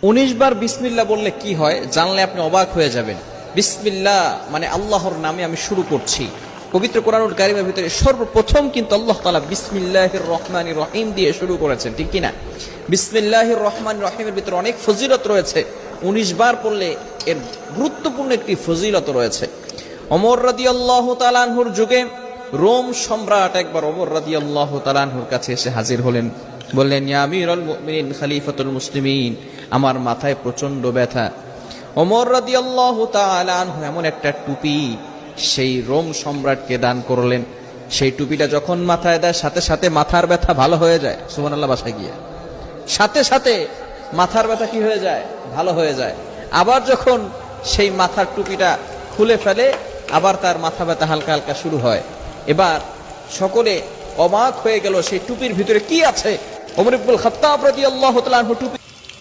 19 বার বিসমিল্লাহ বললে কি হয় জানলে আপনি অবাক হয়ে যাবেন। বিসমিল্লাহ মানে আল্লাহর নামে আমি শুরু করছি। পবিত্র কোরআনুল কারীমের ভিতরে সর্বপ্রথম কিন্তু আল্লাহ তাআলা বিসমিল্লাহির রহমানির রহিম দিয়ে শুরু করেছেন, ঠিক কি না? বিসমিল্লাহির রহমানির রহিমের ভিতরে অনেক ফজিলত রয়েছে। 19 বার পড়লে এর গুরুত্বপূর্ণ একটি ফজিলত রয়েছে। ওমর রাদিয়াল্লাহু তাআলা আনহুর যুগে রোম সম্রাট একবার ওমর রাদিয়াল্লাহু তাআলা আনহুর কাছে এসে হাজির হলেন। বললেন, ইয়া আমিরুল মুমিনিন খলিফাতুল মুসলিমিন, আমার মাথায় প্রচন্ড ব্যথা। ওমর রাদিয়াল্লাহু তাআলা আনহু এমন একটা টুপি সেই রোম সম্রাটকে দান করলেন। সেই টুপিটা যখন মাথায় দেয় সাথে সাথে মাথার ব্যথা ভালো হয়ে যায়। সুবহানাল্লাহ, বাসায় গিয়ে সাথে সাথে মাথার ব্যথা কি হয়ে যায়? ভালো হয়ে যায়। আবার যখন সেই মাথার টুপিটা খুলে ফেলে আবার তার মাথা ব্যথা হালকা হালকা শুরু হয়। এবার সকলে অবাক হয়ে গেল সেই টুপির ভিতরে কি আছে। ওমর ইবনুল খাত্তাব রাদিয়াল্লাহু তাআলা আনহু টুপি